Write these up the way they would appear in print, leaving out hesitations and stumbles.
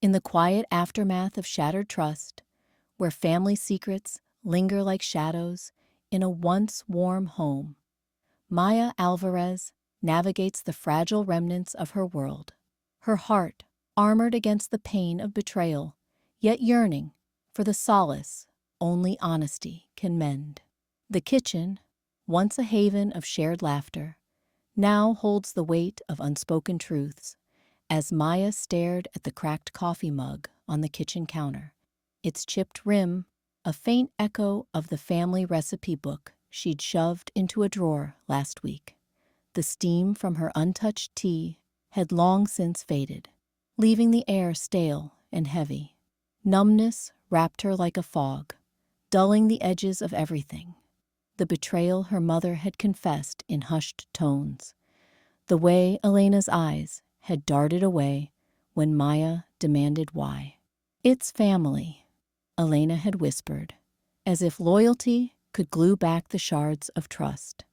In the quiet aftermath of shattered trust, where family secrets linger like shadows in a once warm home, Maya Alvarez navigates the fragile remnants of her world, her heart armored against the pain of betrayal, yet yearning for the solace only honesty can mend. The kitchen, once a haven of shared laughter, now holds the weight of unspoken truths as Maya stared at the cracked coffee mug on the kitchen counter, its chipped rim a faint echo of the family recipe book she'd shoved into a drawer last week. The steam from her untouched tea had long since faded, leaving the air stale and heavy. Numbness wrapped her like a fog, dulling the edges of everything. The betrayal her mother had confessed in hushed tones, the way Elena's eyes had darted away when Maya demanded why. "It's family," Elena had whispered, as if loyalty could glue back the shards of trust.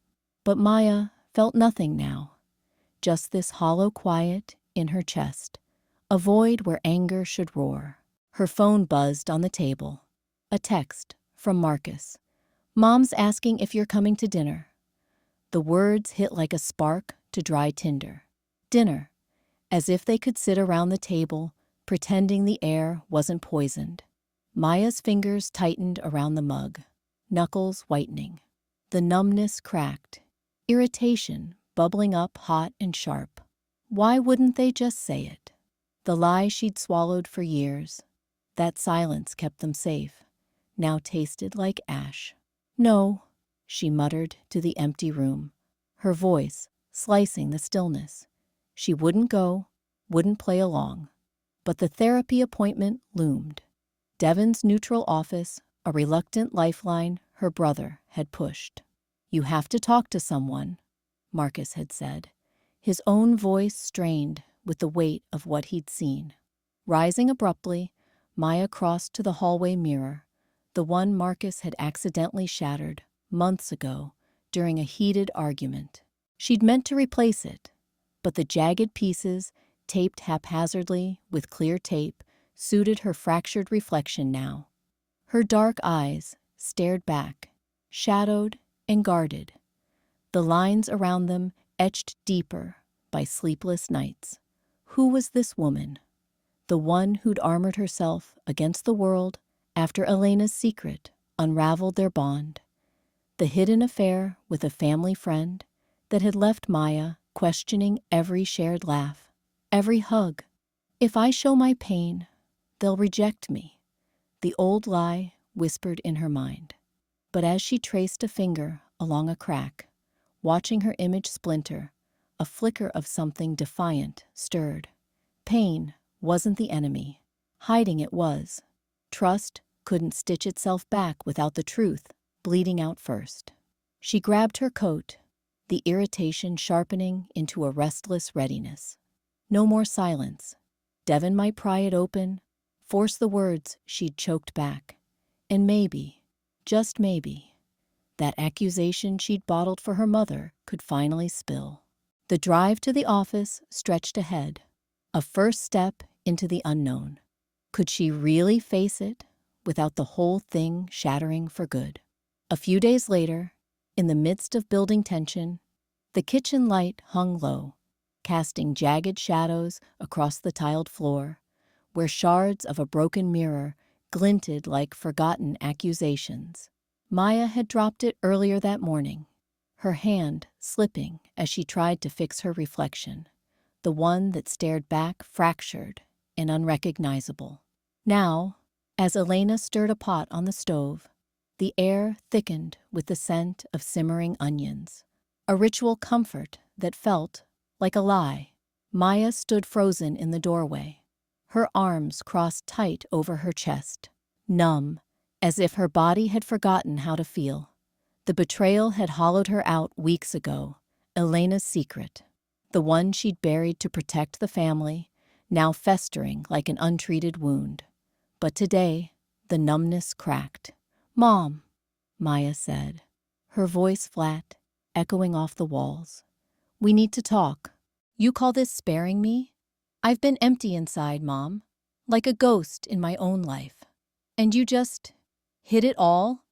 But Maya felt nothing now, just this hollow quiet in her chest, a void where anger should roar. Her phone buzzed on the table. A text from Marcus. "Mom's asking if you're coming to dinner." The words hit like a spark to dry tinder. Dinner, as if they could sit around the table, pretending the air wasn't poisoned. Maya's fingers tightened around the mug, knuckles whitening. The numbness cracked, irritation bubbling up hot and sharp. Why wouldn't they just say it? The lie she'd swallowed for years, that silence kept them safe, now tasted like ash. "No," she muttered to the empty room, her voice slicing the stillness. She wouldn't go, wouldn't play along. But the therapy appointment loomed. Devon's neutral office, a reluctant lifeline her brother had pushed. "You have to talk to someone," Marcus had said, his own voice strained with the weight of what he'd seen. Rising abruptly, Maya crossed to the hallway mirror, the one Marcus had accidentally shattered months ago during a heated argument. She'd meant to replace it, but the jagged pieces, taped haphazardly with clear tape, suited her fractured reflection now. Her dark eyes stared back, shadowed and guarded, the lines around them etched deeper by sleepless nights. Who was this woman? The one who'd armored herself against the world after Elena's secret unraveled their bond. The hidden affair with a family friend that had left Maya questioning every shared laugh, every hug. "If I show my pain, they'll reject me," the old lie whispered in her mind. But as she traced a finger along a crack, watching her image splinter, a flicker of something defiant stirred. Pain wasn't the enemy. Hiding it was. Trust couldn't stitch itself back without the truth bleeding out first. She grabbed her coat, the irritation sharpening into a restless readiness. No more silence. Devon might pry it open, force the words she'd choked back. And maybe, just maybe, that accusation she'd bottled for her mother could finally spill. The drive to the office stretched ahead, a first step into the unknown. Could she really face it without the whole thing shattering for good? A few days later, in the midst of building tension, the kitchen light hung low, casting jagged shadows across the tiled floor, where shards of a broken mirror glinted like forgotten accusations. Maya had dropped it earlier that morning, her hand slipping as she tried to fix her reflection, the one that stared back fractured and unrecognizable. Now, as Elena stirred a pot on the stove, the air thickened with the scent of simmering onions, a ritual comfort that felt like a lie. Maya stood frozen in the doorway, her arms crossed tight over her chest, numb, as if her body had forgotten how to feel. The betrayal had hollowed her out weeks ago, Elena's secret, the one she'd buried to protect the family, now festering like an untreated wound. But today, the numbness cracked. "Mom," Maya said, her voice flat, echoing off the walls. "We need to talk." "You call this sparing me? I've been empty inside, Mom." like a ghost in my own life. And you just hid it all?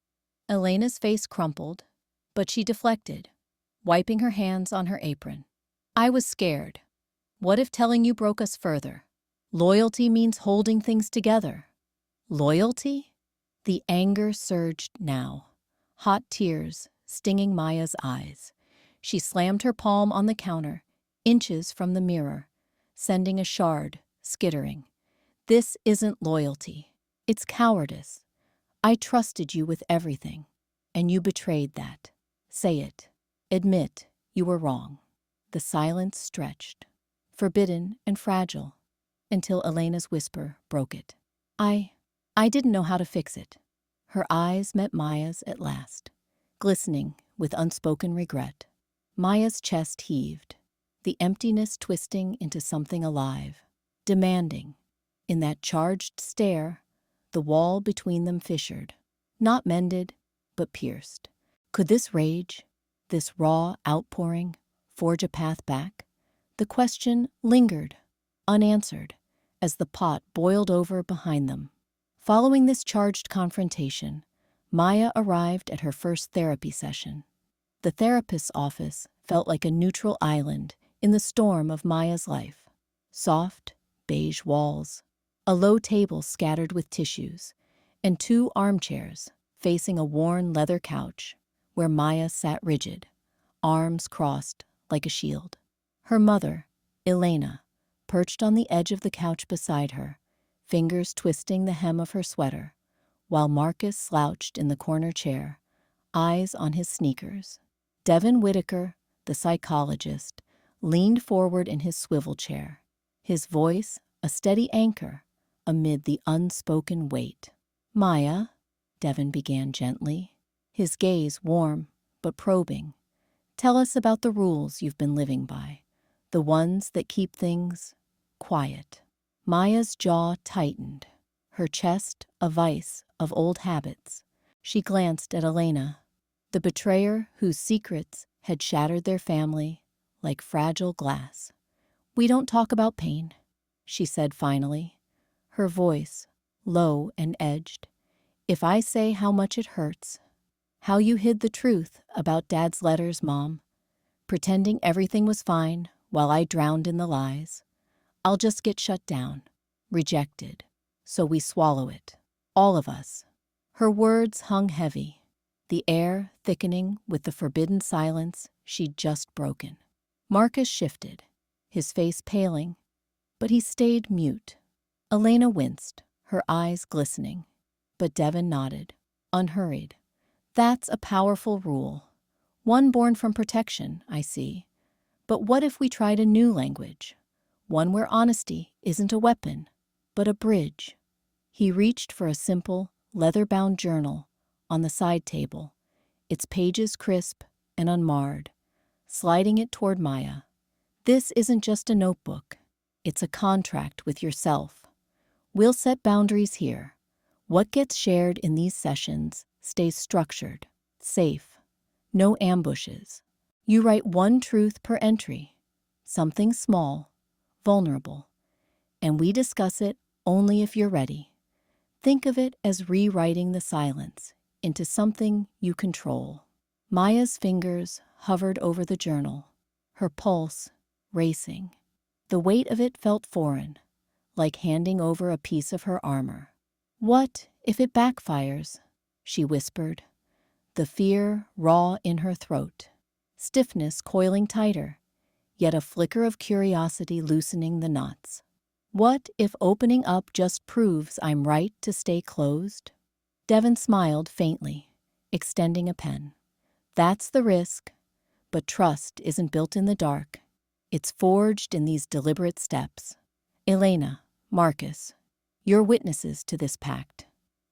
Elena's face crumpled, but she deflected, wiping her hands on her apron. I was scared. What if telling you broke us further? Loyalty means holding things together. Loyalty? The anger surged now, hot tears stinging Maya's eyes. She slammed her palm on the counter, inches from the mirror, sending a shard skittering. This isn't loyalty. It's cowardice. I trusted you with everything, and you betrayed that. Say it. Admit you were wrong. The silence stretched, forbidden and fragile, until Elena's whisper broke it. I didn't know how to fix it. Her eyes met Maya's at last, glistening with unspoken regret. Maya's chest heaved, the emptiness twisting into something alive, demanding. In that charged stare, the wall between them fissured, not mended, but pierced. Could this rage, this raw outpouring, forge a path back? The question lingered, unanswered, as the pot boiled over behind them. Following this charged confrontation, Maya arrived at her first therapy session. The therapist's office felt like a neutral island in the storm of Maya's life. Soft, beige walls, a low table scattered with tissues, and 2 armchairs facing a worn leather couch where Maya sat rigid, arms crossed like a shield. Her mother, Elena, perched on the edge of the couch beside her, fingers twisting the hem of her sweater, while Marcus slouched in the corner chair, eyes on his sneakers. Devin Whitaker, the psychologist, leaned forward in his swivel chair, his voice a steady anchor amid the unspoken weight. Maya, Devin began gently, his gaze warm but probing. Tell us about the rules you've been living by, the ones that keep things quiet. Maya's jaw tightened, her chest a vice of old habits. She glanced at Elena, the betrayer whose secrets had shattered their family like fragile glass. We don't talk about pain, she said finally, her voice low and edged. If I say how much it hurts, how you hid the truth about Dad's letters, Mom, pretending everything was fine while I drowned in the lies, I'll just get shut down, rejected, so we swallow it, all of us. Her words hung heavy, the air thickening with the forbidden silence she'd just broken. Marcus shifted, his face paling, but he stayed mute. Elena winced, her eyes glistening, but Devin nodded, unhurried. That's a powerful rule, one born from protection, I see. But what if we tried a new language? One where honesty isn't a weapon, but a bridge. He reached for a simple, leather-bound journal on the side table, its pages crisp and unmarred, sliding it toward Maya. This isn't just a notebook. It's a contract with yourself. We'll set boundaries here. What gets shared in these sessions stays structured, safe. No ambushes. You write one truth per entry, something small, vulnerable, and we discuss it only if you're ready. Think of it as rewriting the silence into something you control. Maya's fingers hovered over the journal, her pulse racing. The weight of it felt foreign, like handing over a piece of her armor. What if it backfires? She whispered, the fear raw in her throat, stiffness coiling tighter, yet a flicker of curiosity loosening the knots. What if opening up just proves I'm right to stay closed? Devin smiled faintly, extending a pen. That's the risk, but trust isn't built in the dark. It's forged in these deliberate steps. Elena, Marcus, you're witnesses to this pact.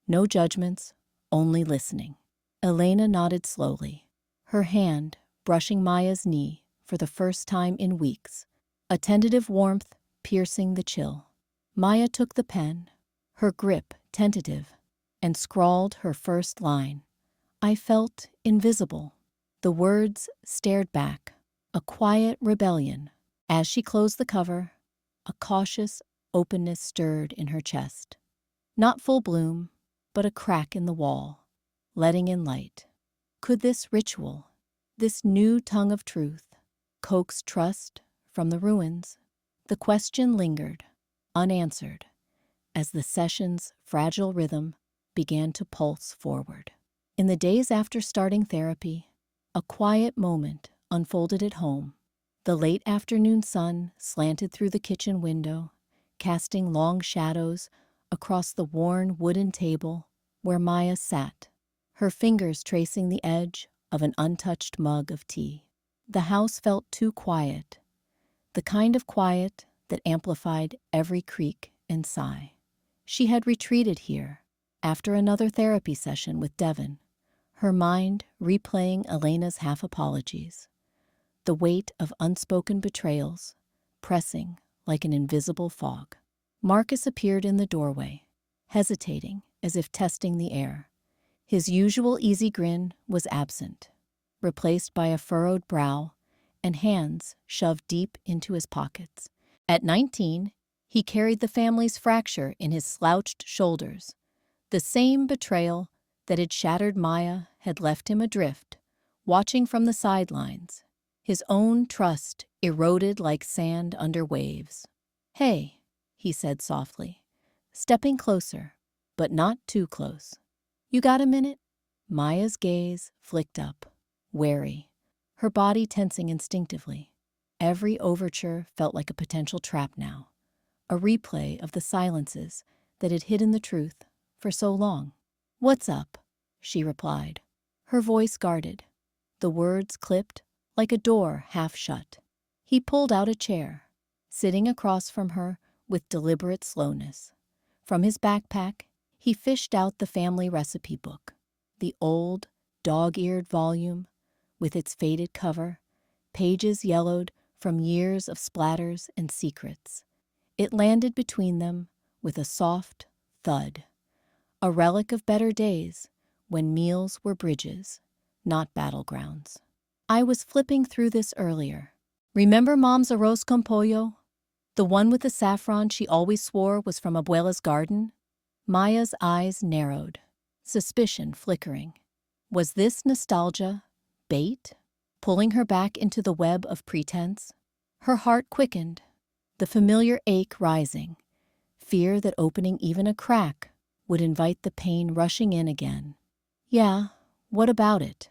No judgments, only listening. Elena nodded slowly, her hand brushing Maya's knee for the first time in weeks, a tentative warmth piercing the chill. Maya took the pen, her grip tentative, and scrawled her first line. I felt invisible. The words stared back, a quiet rebellion. As she closed the cover, a cautious Openness stirred in her chest. Not full bloom, but a crack in the wall, letting in light. Could this ritual, this new tongue of truth, coax trust from the ruins? The question lingered, unanswered, as the session's fragile rhythm began to pulse forward. In the days after starting therapy, a quiet moment unfolded at home. The late afternoon sun slanted through the kitchen window, casting long shadows across the worn wooden table where Maya sat, her fingers tracing the edge of an untouched mug of tea. The house felt too quiet, the kind of quiet that amplified every creak and sigh. She had retreated here after another therapy session with Devon, her mind replaying Elena's half-apologies, the weight of unspoken betrayals pressing like an invisible fog. Marcus appeared in the doorway, hesitating as if testing the air. His usual easy grin was absent, replaced by a furrowed brow and hands shoved deep into his pockets. At 19, he carried the family's fracture in his slouched shoulders. The same betrayal that had shattered Maya had left him adrift, watching from the sidelines, his own trust eroded like sand under waves. "Hey," he said softly, stepping closer, but not too close. "You got a minute?" Maya's gaze flicked up, wary, her body tensing instinctively. Every overture felt like a potential trap now, a replay of the silences that had hidden the truth for so long. "What's up?" she replied, her voice guarded, the words clipped like a door half shut. He pulled out a chair, sitting across from her with deliberate slowness. From his backpack, he fished out the family recipe book, the old, dog-eared volume with its faded cover, pages yellowed from years of splatters and secrets. It landed between them with a soft thud, a relic of better days when meals were bridges, not battlegrounds. "I was flipping through this earlier. Remember Mom's arroz con pollo? The one with the saffron she always swore was from Abuela's garden?" Maya's eyes narrowed, suspicion flickering. Was this nostalgia bait, pulling her back into the web of pretense? Her heart quickened, the familiar ache rising, fear that opening even a crack would invite the pain rushing in again. "Yeah, what about it?"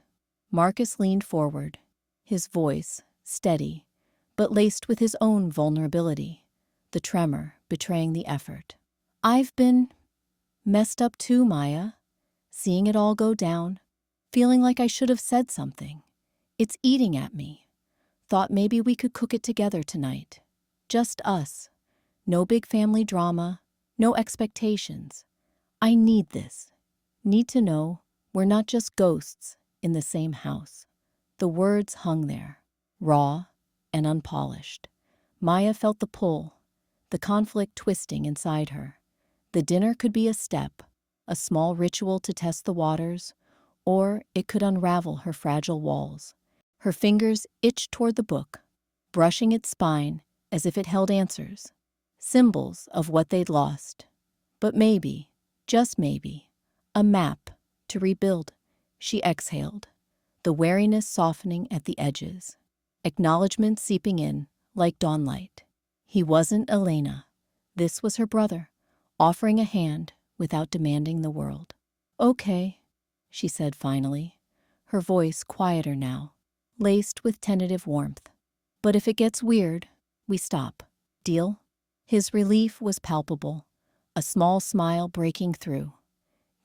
Marcus leaned forward, his voice steady, but laced with his own vulnerability, the tremor betraying the effort. "I've been messed up too, Maya, seeing it all go down, feeling like I should have said something. It's eating at me. Thought maybe we could cook it together tonight. Just us. No big family drama, no expectations. I need this. Need to know we're not just ghosts in the same house." The words hung there, raw and unpolished. Maya felt the pull, the conflict twisting inside her. The dinner could be a step, a small ritual to test the waters, or it could unravel her fragile walls. Her fingers itched toward the book, brushing its spine as if it held answers, symbols of what they'd lost. But maybe, just maybe, a map to rebuild. She exhaled, the wariness softening at the edges, acknowledgement seeping in like dawnlight. He wasn't Elena. This was her brother, offering a hand without demanding the world. "Okay," she said finally, her voice quieter now, laced with tentative warmth. "But if it gets weird, we stop. Deal?" His relief was palpable, a small smile breaking through.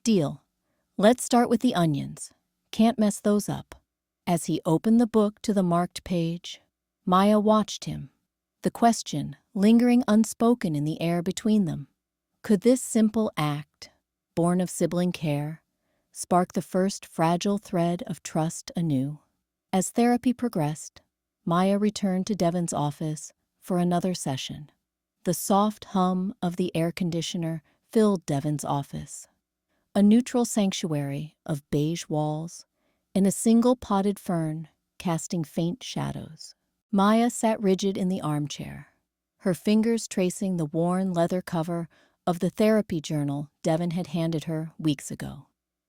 "Deal. Let's start with the onions. Can't mess those up." As he opened the book to the marked page, Maya watched him, the question lingering unspoken in the air between them. Could this simple act, born of sibling care, spark the first fragile thread of trust anew? As therapy progressed, Maya returned to Devon's office for another session. The soft hum of the air conditioner filled Devon's office, a neutral sanctuary of beige walls and a single potted fern casting faint shadows. Maya sat rigid in the armchair, her fingers tracing the worn leather cover of the therapy journal Devin had handed her weeks ago.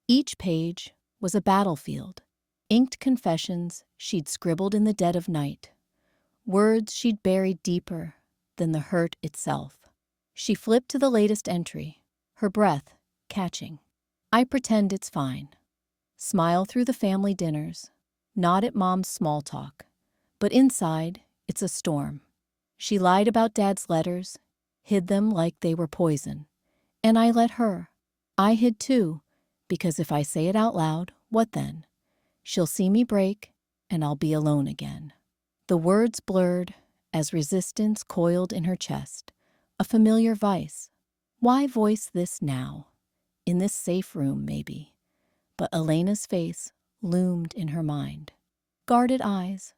Each page was a battlefield, inked confessions she'd scribbled in the dead of night, words she'd buried deeper than the hurt itself. She flipped to the latest entry, her breath catching. I pretend it's fine. Smile through the family dinners, nod at Mom's small talk. But inside, it's a storm. She lied about Dad's letters, hid them like they were poison. And I let her. I hid too, because if I say it out loud, what then? She'll see me break, and I'll be alone again. The words blurred as resistance coiled in her chest, a familiar vice. Why voice this now? In this safe room, maybe. But Elena's face loomed in her mind. Guarded eyes,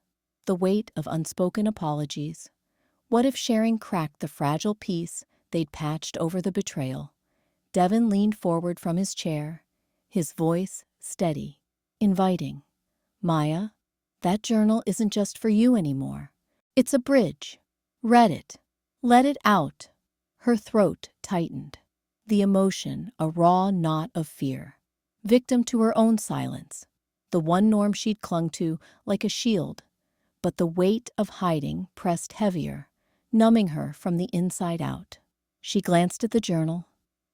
the weight of unspoken apologies. What if sharing cracked the fragile peace they'd patched over the betrayal? Devin leaned forward from his chair, his voice steady, inviting. Maya, that journal isn't just for you anymore. It's a bridge. Read it. Let it out. Her throat tightened, the emotion a raw knot of fear. Victim to her own silence, the one norm she'd clung to like a shield. But the weight of hiding pressed heavier, numbing her from the inside out. She glanced at the journal,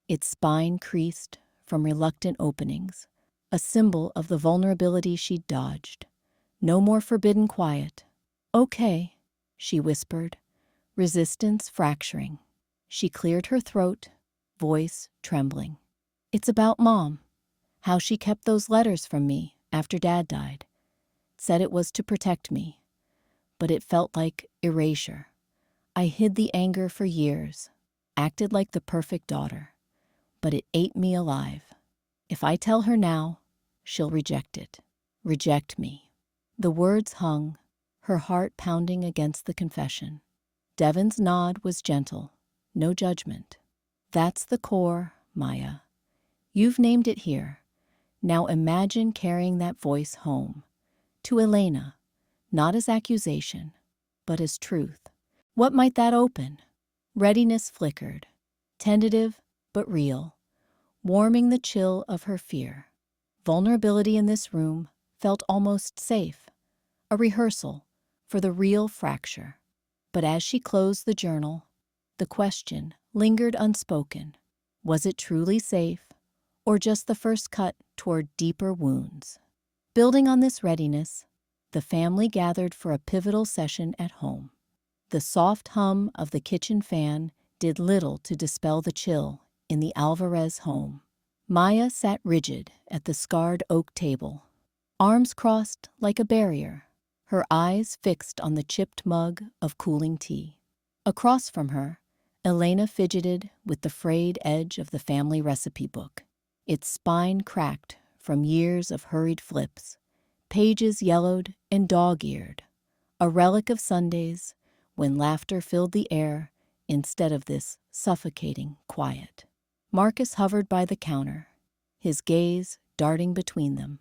its spine creased from reluctant openings, a symbol of the vulnerability she'd dodged. No more forbidden quiet. Okay, she whispered, resistance fracturing. She cleared her throat, voice trembling. It's about Mom, how she kept those letters from me after Dad died. Said it was to protect me, but it felt like erasure. I hid the anger for years, acted like the perfect daughter, but it ate me alive. If I tell her now, she'll reject it. Reject me. The words hung, her heart pounding against the confession. Devin's nod was gentle, no judgment. That's the core, Maya. You've named it here. Now imagine carrying that voice home. To Elena, not as accusation, but as truth. What might that open? Readiness flickered, tentative but real, warming the chill of her fear. Vulnerability in this room felt almost safe, a rehearsal for the real fracture. But as she closed the journal, the question lingered unspoken. Was it truly safe, or just the first cut toward deeper wounds? Building on this readiness, the family gathered for a pivotal session at home. The soft hum of the kitchen fan did little to dispel the chill in the Alvarez home. Maya sat rigid at the scarred oak table, arms crossed like a barrier, her eyes fixed on the chipped mug of cooling tea. Across from her, Elena fidgeted with the frayed edge of the family recipe book, its spine cracked from years of hurried flips, pages yellowed and dog-eared, a relic of Sundays when laughter filled the air instead of this suffocating quiet. Marcus hovered by the counter, his gaze darting between them,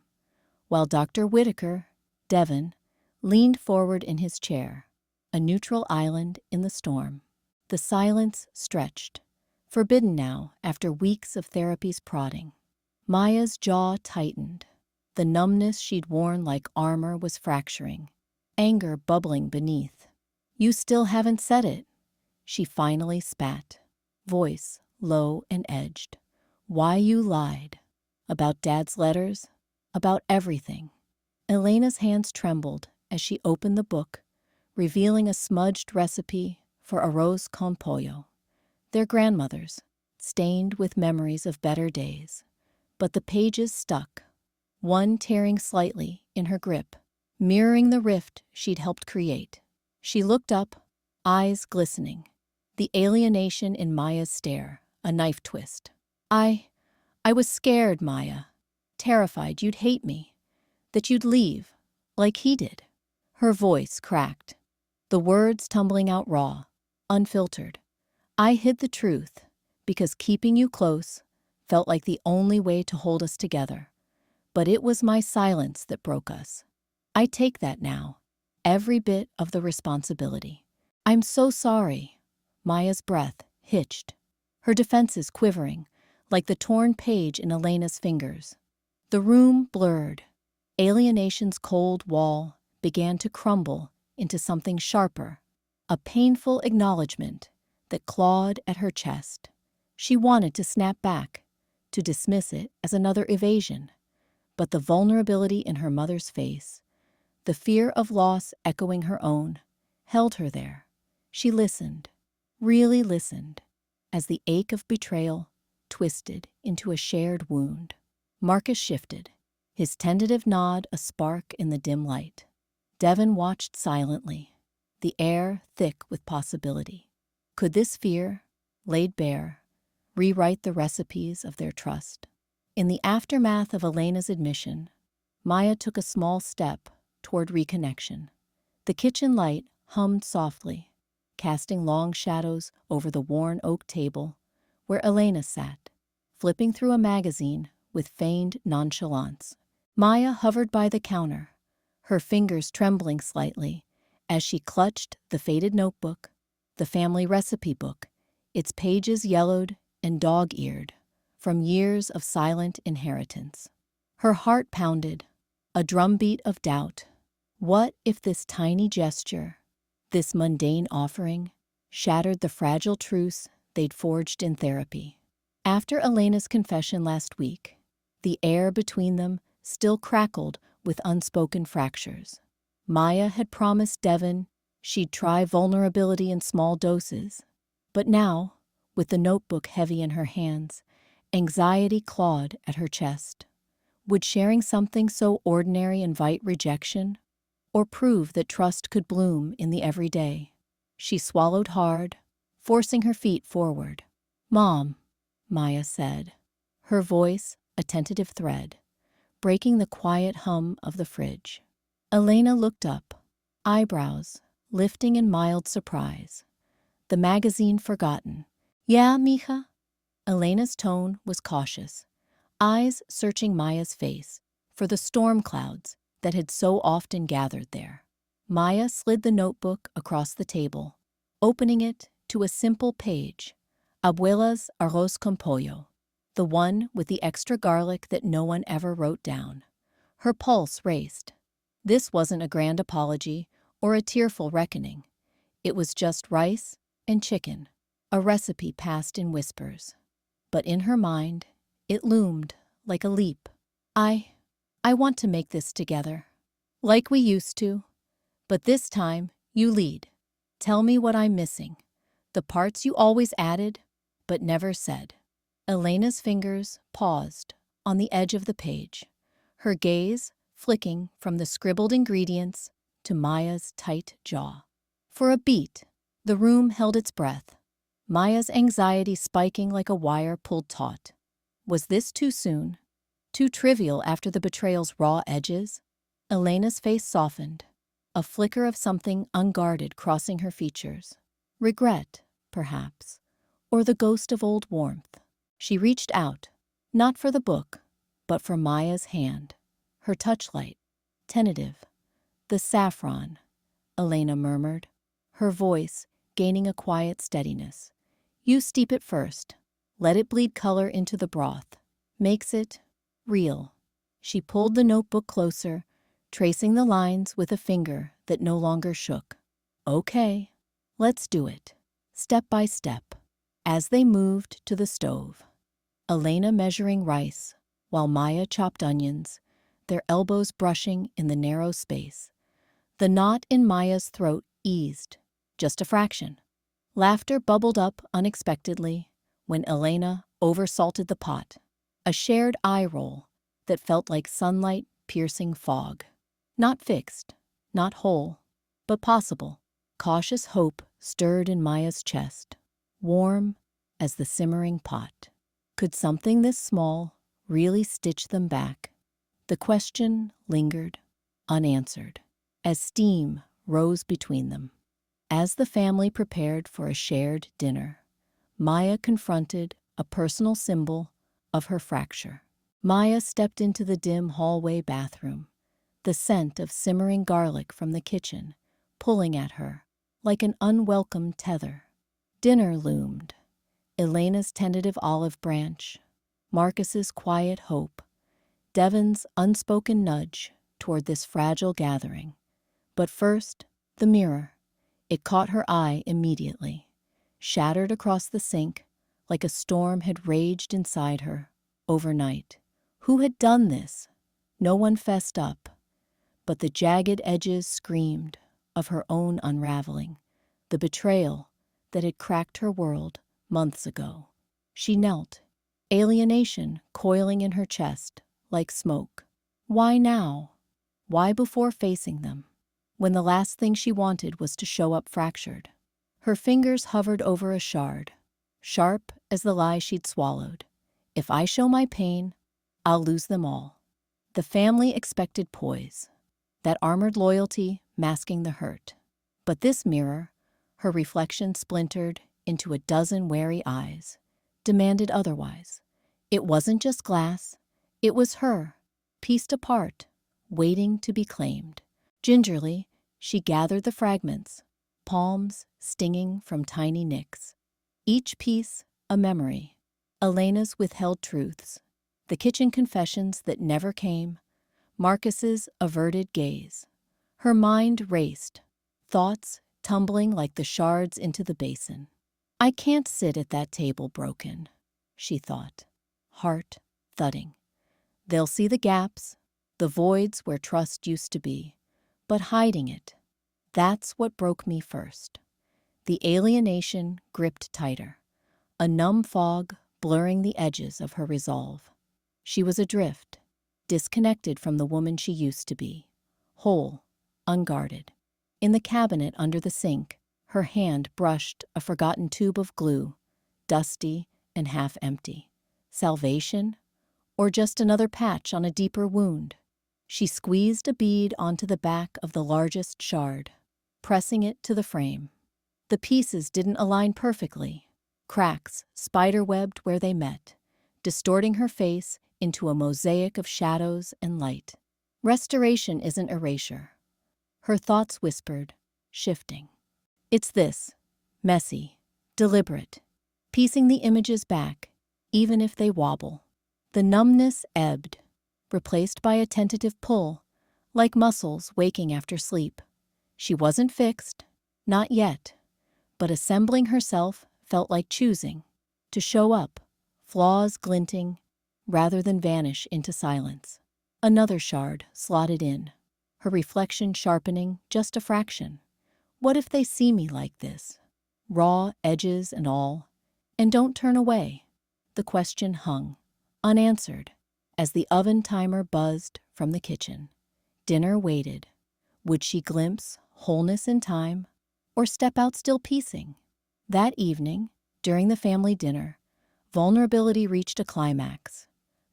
while Dr. Whitaker, Devin, leaned forward in his chair, a neutral island in the storm. The silence stretched, forbidden now after weeks of therapy's prodding. Maya's jaw tightened. The numbness she'd worn like armor was fracturing, anger bubbling beneath. You still haven't said it, she finally spat, voice low and edged. Why you lied. About Dad's letters, about everything. Elena's hands trembled as she opened the book, revealing a smudged recipe for arroz con pollo, their grandmother's, stained with memories of better days. But the pages stuck, one tearing slightly in her grip, mirroring the rift she'd helped create. She looked up, eyes glistening, the alienation in Maya's stare, a knife twist. I was scared, Maya, terrified you'd hate me, that you'd leave, like he did. Her voice cracked, the words tumbling out raw, unfiltered. I hid the truth because keeping you close felt like the only way to hold us together. But it was my silence that broke us. I take that now, every bit of the responsibility. I'm so sorry. Maya's breath hitched, her defenses quivering, like the torn page in Elena's fingers. The room blurred. Alienation's cold wall began to crumble into something sharper, a painful acknowledgement that clawed at her chest. She wanted to snap back, to dismiss it as another evasion, but the vulnerability in her mother's face, the fear of loss echoing her own, held her there. She listened, really listened, as the ache of betrayal twisted into a shared wound. Marcus shifted, his tentative nod a spark in the dim light. Devon watched silently, the air thick with possibility. Could this fear, laid bare, rewrite the recipes of their trust? In the aftermath of Elena's admission, Maya took a small step toward reconnection. The kitchen light hummed softly, casting long shadows over the worn oak table where Elena sat, flipping through a magazine with feigned nonchalance. Maya hovered by the counter, her fingers trembling slightly as she clutched the faded notebook, the family recipe book, its pages yellowed and dog-eared from years of silent inheritance. Her heart pounded, a drumbeat of doubt. What if this tiny gesture, this mundane offering, shattered the fragile truce they'd forged in therapy? After Elena's confession last week, the air between them still crackled with unspoken fractures. Maya had promised Devon she'd try vulnerability in small doses, but now, with the notebook heavy in her hands, anxiety clawed at her chest. Would sharing something so ordinary invite rejection, or prove that trust could bloom in the everyday? She swallowed hard, forcing her feet forward. "Mom," Maya said, her voice a tentative thread, breaking the quiet hum of the fridge. Elena looked up, eyebrows lifting in mild surprise. The magazine forgotten. "Yeah, mija?" Elena's tone was cautious, eyes searching Maya's face for the storm clouds that had so often gathered there. Maya slid the notebook across the table, opening it to a simple page, Abuela's arroz con pollo, the one with the extra garlic that no one ever wrote down. Her pulse raced. This wasn't a grand apology or a tearful reckoning. It was just rice and chicken, a recipe passed in whispers. But in her mind, it loomed like a leap. I want to make this together, like we used to, but this time you lead. Tell me what I'm missing, the parts you always added but never said." Elena's fingers paused on the edge of the page, her gaze flicking from the scribbled ingredients to Maya's tight jaw. For a beat, the room held its breath, Maya's anxiety spiking like a wire pulled taut. Was this too soon? Too trivial after the betrayal's raw edges? Elena's face softened, a flicker of something unguarded crossing her features. Regret, perhaps, or the ghost of old warmth. She reached out, not for the book, but for Maya's hand, her touchlight, tentative. "The saffron," Elena murmured, her voice gaining a quiet steadiness. "You steep it first. Let it bleed color into the broth. Makes it real." She pulled the notebook closer, tracing the lines with a finger that no longer shook. "Okay, let's do it, step by step." As they moved to the stove, Elena measuring rice, while Maya chopped onions, their elbows brushing in the narrow space. The knot in Maya's throat eased, just a fraction. Laughter bubbled up unexpectedly when Elena oversalted the pot, a shared eye roll that felt like sunlight piercing fog. Not fixed, not whole, but possible. Cautious hope stirred in Maya's chest, warm as the simmering pot. Could something this small really stitch them back? The question lingered, unanswered, as steam rose between them. As the family prepared for a shared dinner, Maya confronted a personal symbol of her fracture. Maya stepped into the dim hallway bathroom, the scent of simmering garlic from the kitchen pulling at her like an unwelcome tether. Dinner loomed. Elena's tentative olive branch, Marcus's quiet hope, Devon's unspoken nudge toward this fragile gathering. But first, the mirror. It caught her eye immediately, shattered across the sink like a storm had raged inside her overnight. Who had done this? No one fessed up, but the jagged edges screamed of her own unraveling, the betrayal that had cracked her world months ago. She knelt, alienation coiling in her chest like smoke. Why now? Why before facing them, when the last thing she wanted was to show up fractured? Her fingers hovered over a shard, sharp as the lie she'd swallowed. If I show my pain, I'll lose them all. The family expected poise, that armored loyalty masking the hurt. But this mirror, her reflection splintered into a dozen wary eyes, demanded otherwise. It wasn't just glass, it was her, pieced apart, waiting to be claimed. Gingerly, she gathered the fragments, palms stinging from tiny nicks. Each piece a memory, Elena's withheld truths, the kitchen confessions that never came, Marcus's averted gaze. Her mind raced, thoughts tumbling like the shards into the basin. I can't sit at that table broken, she thought, heart thudding. They'll see the gaps, the voids where trust used to be, but hiding it, that's what broke me first. The alienation gripped tighter, a numb fog blurring the edges of her resolve. She was adrift, disconnected from the woman she used to be, whole, unguarded. In the cabinet under the sink, her hand brushed a forgotten tube of glue, dusty and half empty. Salvation? Or just another patch on a deeper wound? She squeezed a bead onto the back of the largest shard, pressing it to the frame. The pieces didn't align perfectly. Cracks spiderwebbed where they met, distorting her face into a mosaic of shadows and light. Restoration isn't erasure. Her thoughts whispered, shifting. It's this, messy, deliberate, piecing the images back, even if they wobble. The numbness ebbed, replaced by a tentative pull, like muscles waking after sleep. She wasn't fixed, not yet, but assembling herself felt like choosing to show up, flaws glinting, rather than vanish into silence. Another shard slotted in, her reflection sharpening just a fraction. What if they see me like this, raw edges and all, and don't turn away? The question hung, unanswered, as the oven timer buzzed from the kitchen. Dinner waited. Would she glimpse wholeness in time, or step out still piecing? That evening, during the family dinner, vulnerability reached a climax.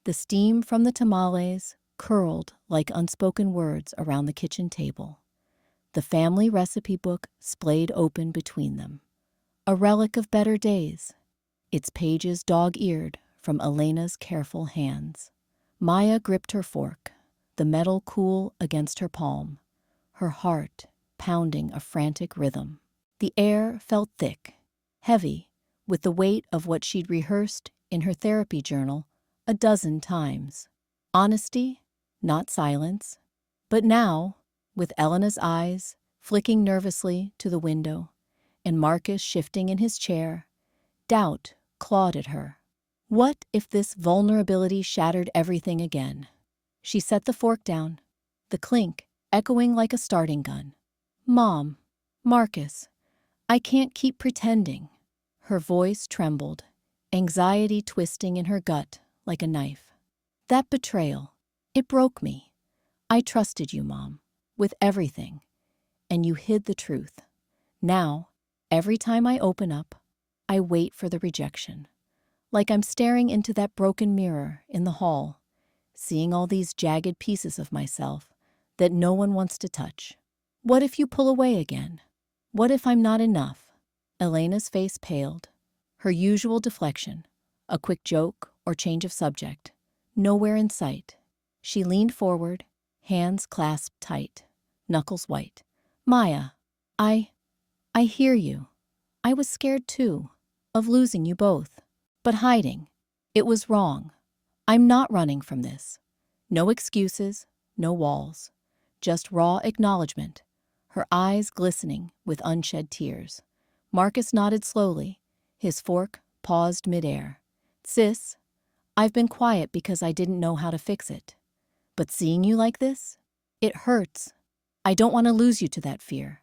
The steam from the tamales curled like unspoken words around the kitchen table. The family recipe book splayed open between them, a relic of better days, its pages dog-eared from Elena's careful hands. Maya gripped her fork, the metal cool against her palm, her heart pounding a frantic rhythm. The air felt thick, heavy, with the weight of what she'd rehearsed in her therapy journal a dozen times. Honesty, not silence. But now, with Elena's eyes flicking nervously to the window and Marcus shifting in his chair, doubt clawed at her. What if this vulnerability shattered everything again? She set the fork down, the clink echoing like a starting gun. Mom, Marcus, I can't keep pretending. Her voice trembled, anxiety twisting in her gut like a knife. That betrayal, it broke me. I trusted you, Mom, with everything, and you hid the truth. Now, every time I open up, I wait for the rejection. Like I'm staring into that broken mirror in the hall, seeing all these jagged pieces of myself that no one wants to touch. What if you pull away again? What if I'm not enough? Elena's face paled, her usual deflection, a quick joke or change of subject, nowhere in sight. She leaned forward, hands clasped tight, knuckles white. Maya, I hear you. I was scared too, of losing you both. But hiding. It was wrong. I'm not running from this. No excuses, no walls. Just raw acknowledgement, her eyes glistening with unshed tears. Marcus nodded slowly, his fork paused midair. Sis, I've been quiet because I didn't know how to fix it. But seeing you like this, it hurts. I don't want to lose you to that fear.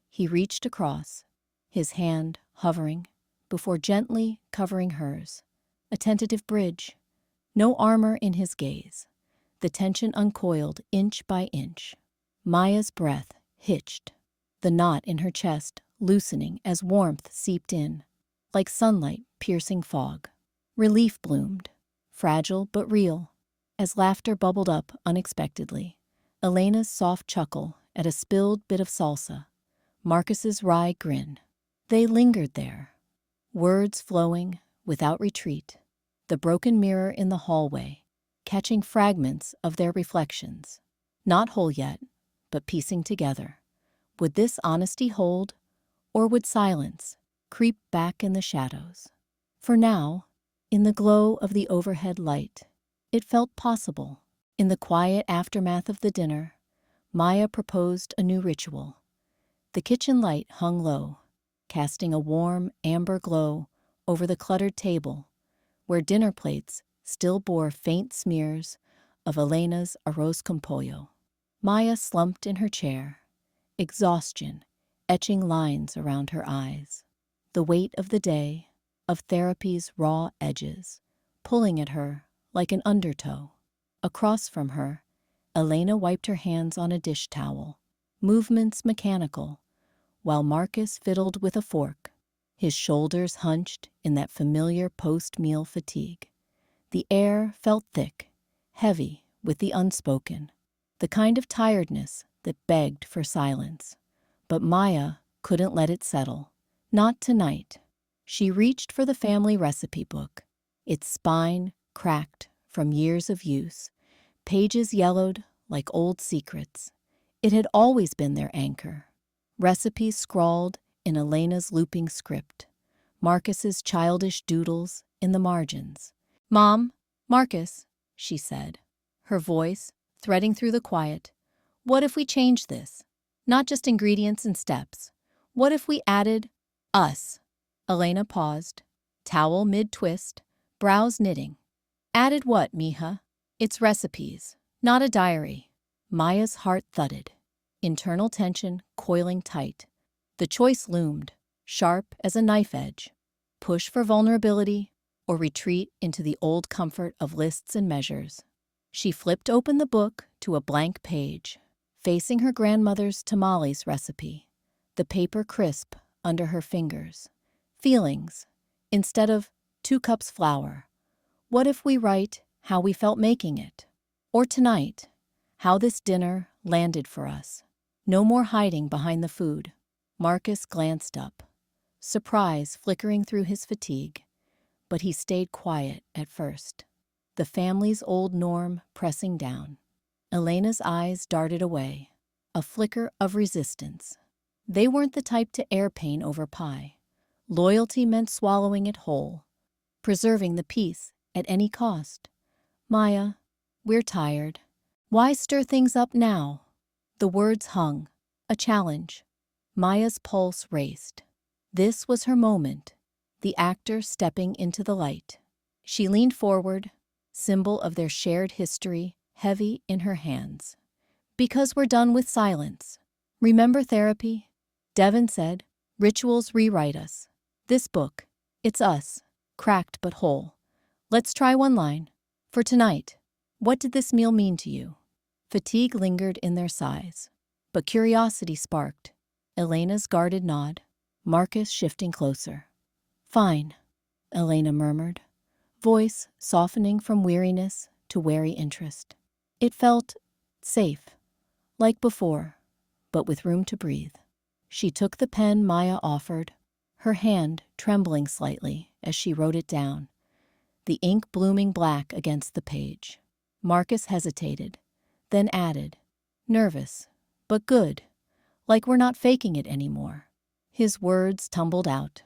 He reached across, his hand hovering, before gently covering hers. A tentative bridge, no armor in his gaze. The tension uncoiled inch by inch. Maya's breath hitched, the knot in her chest loosening as warmth seeped in, like sunlight piercing fog. Relief bloomed, fragile but real, as laughter bubbled up unexpectedly. Elena's soft chuckle at a spilled bit of salsa, Marcus's wry grin. They lingered there, words flowing without retreat, the broken mirror in the hallway, catching fragments of their reflections. Not whole yet, but piecing together. Would this honesty hold, or would silence creep back in the shadows? For now, in the glow of the overhead light, it felt possible. In the quiet aftermath of the dinner, Maya proposed a new ritual. The kitchen light hung low, casting a warm amber glow over the cluttered table, where dinner plates still bore faint smears of Elena's arroz con pollo. Maya slumped in her chair, exhaustion etching lines around her eyes. The weight of the day, of therapy's raw edges, pulling at her like an undertow. Across from her, Elena wiped her hands on a dish towel, movements mechanical, while Marcus fiddled with a fork, his shoulders hunched in that familiar post-meal fatigue. The air felt thick, heavy with the unspoken, the kind of tiredness that begged for silence. But Maya couldn't let it settle. Not tonight. She reached for the family recipe book, its spine cracked from years of use, pages yellowed like old secrets. It had always been their anchor. Recipes scrawled in Elena's looping script, Marcus's childish doodles in the margins. "Mom, Marcus," she said, her voice threading through the quiet, "what if we change this? Not just ingredients and steps. What if we added us?" Elena paused, towel mid-twist, brows knitting. "Added what, mija?" "It's recipes, not a diary." Maya's heart thudded, internal tension coiling tight. The choice loomed, sharp as a knife edge. Push for vulnerability or retreat into the old comfort of lists and measures. She flipped open the book to a blank page, facing her grandmother's tamales recipe, the paper crisp under her fingers. Feelings, instead of 2 cups flour. What if we write how we felt making it? Or tonight, how this dinner landed for us. No more hiding behind the food. Marcus glanced up, surprise flickering through his fatigue, but he stayed quiet at first, the family's old norm pressing down. Elena's eyes darted away, a flicker of resistance. They weren't the type to air pain over pie. Loyalty meant swallowing it whole, preserving the peace at any cost. "Maya, we're tired. Why stir things up now?" The words hung, a challenge. Maya's pulse raced. This was her moment, the actor stepping into the light. She leaned forward, symbol of their shared history heavy in her hands. "Because we're done with silence. Remember therapy?" Devin said, "Rituals rewrite us. This book, it's us, cracked but whole. Let's try one line. For tonight, what did this meal mean to you?" Fatigue lingered in their sighs, but curiosity sparked. Elena's guarded nod, Marcus shifting closer. "Fine," Elena murmured, voice softening from weariness to wary interest. It felt safe, like before, but with room to breathe. She took the pen Maya offered, her hand trembling slightly as she wrote it down, the ink blooming black against the page. Marcus hesitated, then added, "Nervous, but good, like we're not faking it anymore." His words tumbled out,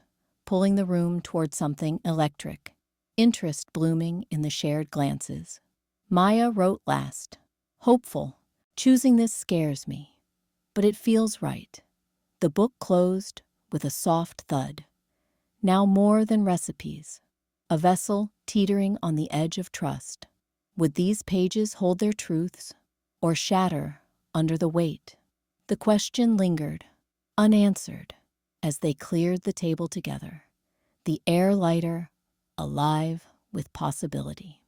pulling the room toward something electric, interest blooming in the shared glances. Maya wrote last, hopeful. Choosing this scares me, but it feels right. The book closed with a soft thud. Now more than recipes, a vessel teetering on the edge of trust. Would these pages hold their truths or shatter under the weight? The question lingered, unanswered, as they cleared the table together, the air lighter, alive with possibility.